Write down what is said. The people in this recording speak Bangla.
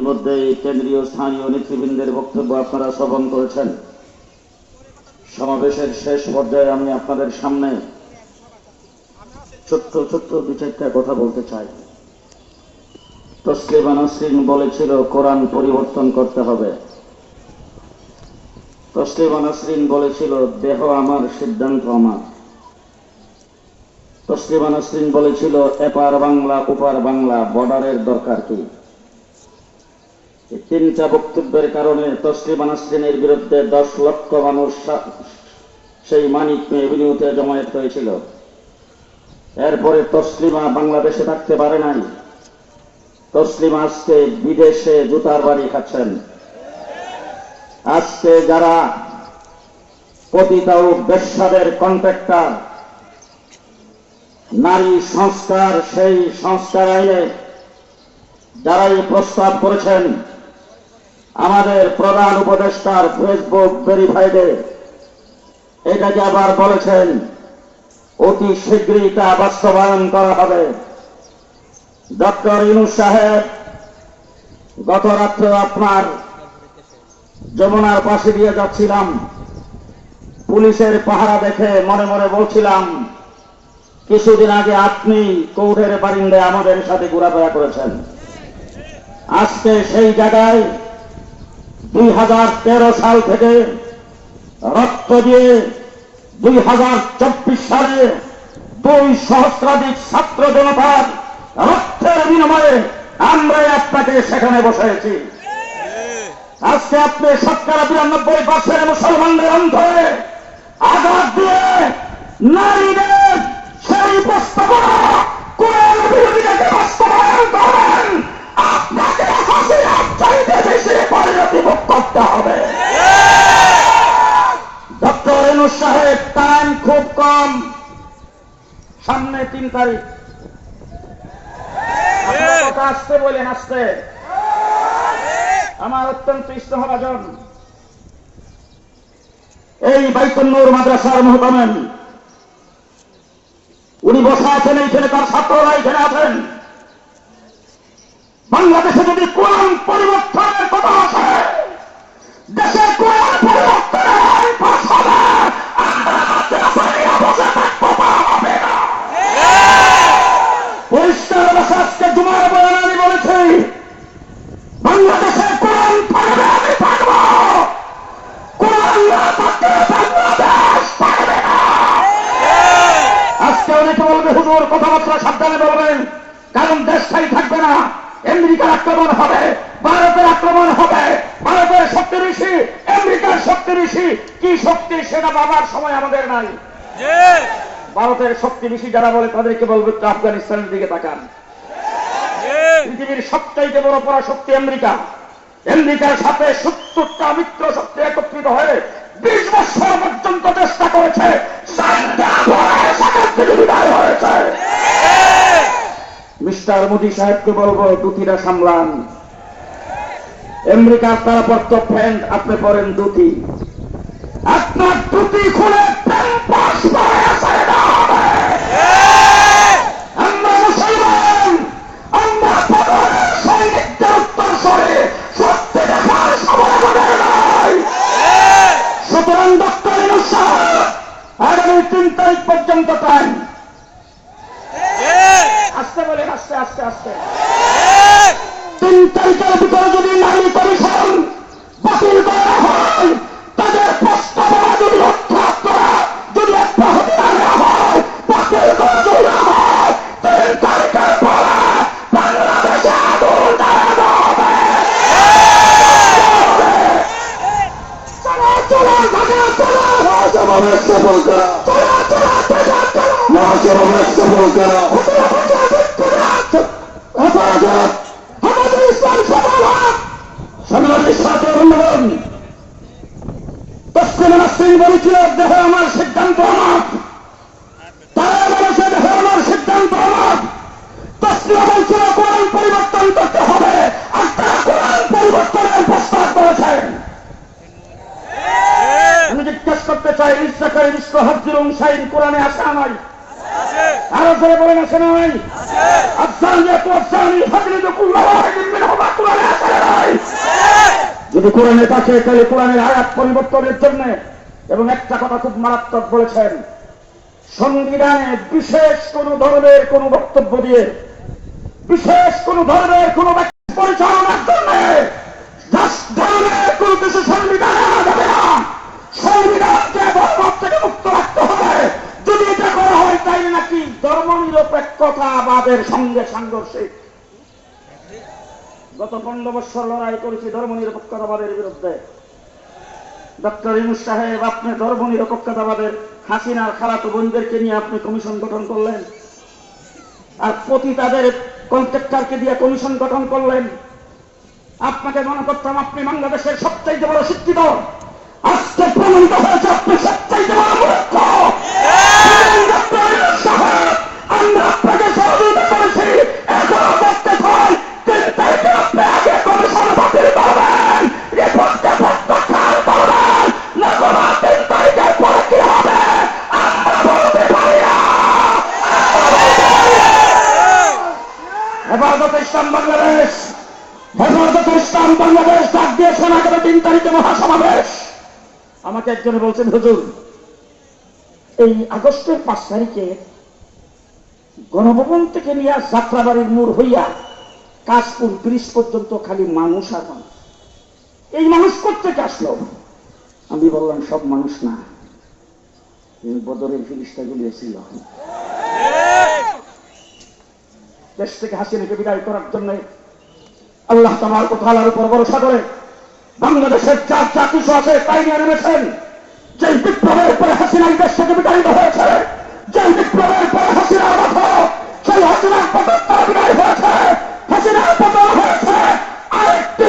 ইতিমধ্যে কেন্দ্রীয় স্থানীয় নেতৃবৃন্দের বক্তব্য আপনারা শ্রবণ করেছেন। সমাবেশের শেষ পর্যায়ে আমি আপনাদের সামনে ছোট্ট দু চারটা কথা বলতে চাই। তসলিমা নাসরিন বলেছিল কোরআন পরিবর্তন করতে হবে। তসলিমা নাসরিন বলেছিল দেহ আমার, সিদ্ধান্ত আমার। তসলিমা নাসরিন বলেছিল এপার বাংলা ওপার বাংলা, বর্ডারের দরকার কি? এই তিনটা বক্তব্যের কারণে তসলিমা নাসরিনের বিরুদ্ধে 10 লক্ষ মানুষ সেই মানিক এভিনিউতে জমায়েত হয়েছিল। এরপরে তসলিমা বাংলাদেশে থাকতে পারে নাই। তসলিমা আজকে বিদেশে জুতার বাড়ি খাচ্ছেন। আজকে যারা পতিতা ও বেশ্যাদের কন্ট্রাক্টর, নারী সংস্কার, সেই সংস্কার আইনে যারা এই প্রস্তাব করেছেন, আমাদের প্রধান উপদেষ্টার ফেসবুক ভেরিফাইডে এটাকে আবার বলেছেন অতি শীঘ্রই তা বাস্তবায়ন করা হবে। ডক্টর ইউনূস সাহেব, গত রাত্রে আপনার যমুনার পাশে দিয়ে যাচ্ছিলাম, পুলিশের পাহারা দেখে মনে মনে বলছিলাম কিছুদিন আগে আপনি কোর্টের বারিন্দায় আমাদের সাথে ঘোরাফেরা করেছেন। আজকে সেই জায়গায় 2013 সাল থেকে রক্ত দিয়ে 2024 সালে 2 সহস্রাধিক ছাত্র জনতার রক্তের বিনিময়ে আমরা আপনাকে সেখানে বসাইছি। আজকে আপনি 92% মুসলমানদের অন্তরে আঘাত দিয়ে নারীদের সেই প্রস্তাবনা কোরআন বিরোধীদেরকে বাস্তবায়ন করেন, আপনাকে হাসিনার চাইতে বেশি পরিণতি ভোগ করতে হবে। ডক্টর ইউনূস সাহেব, টাইম খুব কম, সামনে 3 তারিখ। কথা আসতে বলেন, আসতে। আমার অত্যন্ত ইস্তহাভাজন এই বাইতুন নূর মাদ্রাসার মুহতামিম, উনি বসা আছেন এইখানে, তার ছাত্ররা এখানে আছেন। বাংলাদেশে যদি কোরআন পরিবর্তনের কথা আসে, দেশে কোরআন পরিবর্তনের আইন পাস হবে, আমরা বসে থাকবো, হবে না। পরিষ্কার ভাষা আজকে জুমার বয়ানে আমি বলেছি, বাংলাদেশে কোরআন পারবে, আমি পারব। কোরআন না থাকলে বাংলাদেশ পারবে না। আজকে অনেকে বলবে হুজুর কথাবার্তা সাবধানে বলবেন, কারণ দেশ স্থায়ী থাকবে না। আমেরিকার আক্রমণ হবে, ভারতের আক্রমণ হবে। ভারতের শক্তি বেশি, আমেরিকার শক্তি বেশি। কি শক্তি সেটা ভাবার সময় আমাদের নাই। ভারতের শক্তি বেশি যারা বলে তাদেরকে বলবে আফগানিস্তানের দিকে তাকান। পৃথিবীর সবচাইতে বড় পরাশক্তি আমেরিকা। আমেরিকার সাথে 70টা মিত্র শক্তি একত্রিত হয়ে 20 বছর পর্যন্ত চেষ্টা করেছে, হয়েছে। মিস্টার মোদী সাহেবকে বলবো দুতিরা সামলান। আমেরিকার তারা পড়ত প্যান্ট, আপনি পরেন দুতি। আপনার দুতি খুলে প্যান্ট পাস করে আসে না হবে। আমরা মুসলমান, আমরা পদরের সৈনিকদের উত্তর সরে সত্যি দেখার সময় আমাদের নাই। সুতরাং ডক্টর ইউনূস সাহেব, আগামী 3 তারিখ পর্যন্ত টাইম। আসতে বলেন, আস্তে আস্তে আস্তে। 3 তারিখের ভিতরে যদি নারী কমিশন বাতিল করা হয়, তাদের প্রস্তাবনা যদি অর্থাৎ যদি অব্যাহতি না হয়, বাতিল করা যদি না হয়, 3 তারিখের পরে বাংলাদেশে আগুন জ্বালানো হবে। মহাসমাবেশ সফল করা, মহাসমাবেশ সফল করা, হেফাজত আমাদের ইসলাম সফল হোক। সংগ্রামীর সাথে বন্ধুগণ, তসলিমা নাসরিন বলেছিল দেহ আমার, সিদ্ধান্ত আমার। তারা বলেছে দেহ আমার, সিদ্ধান্ত আমার। তসলিমা বলছিল কোরআন পরিবর্তন করতে হবে, আর তারা কোরআন পরিবর্তনের প্রস্তাব করেছেন। আমি জিজ্ঞেস করতে চাই, ইসরাকারী বিশ্ব হাজির শাহিন কোরআনে আসে না নাই? আরো জোরে বলেন, আসে না নাই? আফসান যে তো আফসানি হাজির কোরআনে আসে না নাই? যদি কোরআনে থাকে তাহলে কোরআনের আয়াত পরিবর্তনের জন্য, এবং একটা কথা খুব মারাত্মক বলেছেন, সংবিধানে বিশেষ কোন ধরনের কোন বক্তব্য দিয়ে বিশেষ কোন ধরনের কোন পরিচালনার জন্য ধরনের কোন কিছু সংবিধানে আনা যাবে না। সংবিধানকে ধর্ম থেকে মুক্ত রাখতে হবে। যদি এটা করা হয় তাইলে নাকি ধর্মনিরপেক্ষতাবাদের সঙ্গে সাংঘর্ষিক। গত 15 বছর লড়াই করেছি ধর্মনিরপেক্ষতাবাদের বিরুদ্ধে। ডক্টর ইউনূস সাহেব, আপনি ধর্মনিরপেক্ষতাবাদের হাসিনার খালাতো বোনদেরকে নিয়ে আপনি কমিশন গঠন করলেন, আর তাদের কন্ট্রাক্টরকে দিয়ে কমিশন গঠন করলেন। আপনাকে মনে করতাম আপনি বাংলাদেশের সবচাইতে বড় শিক্ষিত, আজকে প্রমাণিত হয়েছে আপনি সবচাইতে বড় মূর্খ। আমরা আপনাকে সহযোগিতা করেছি, এখনো করতে চাই, 3 তারিখে আপনি আগে কমিশন বাতিল করবেন, রিপোর্টকে প্রত্যাখ্যান করবেন, না কোনো 3 তারিখের পরে কি হবে আমরা বলতে পারি না। হেফাজতে ইসলাম বাংলাদেশ, হেফাজতে ইসলাম বাংলাদেশ ডাক দিয়েছেন আগামী 3 তারিখে মহাসমাবেশ। আমাকে একজনে বলছেন, হুজুর এই আগস্টের 5 তারিখে গণভবন থেকে নিয়ে যাত্রাবাড়ির মোড় হইয়া কাশপুর ব্রিজ পর্যন্ত খালি মানুষ আর মানুষ, এই মানুষ কোত্থেকে আসলো? আমি বললাম সব মানুষ না, এই বদরের ফিরিস্তাগুলি ছিল। দেশ থেকে হাসিনাকে বিদায় করার জন্য আল্লাহ তাবারক ওয়া তাআলার উপর ভরসা করে বাংলাদেশের যা কিছু আছে তাই নিয়ে নেমেছেন। যে বিপ্লবের পরে হাসিনা দেশ থেকে বিতাড়িত হয়েছে, যে বিপ্লবের পরে হাসিনার মতো সেই হাসিনার পতন বিদায় হয়েছে, হাসিনার পতন হয়েছে, আরেকটি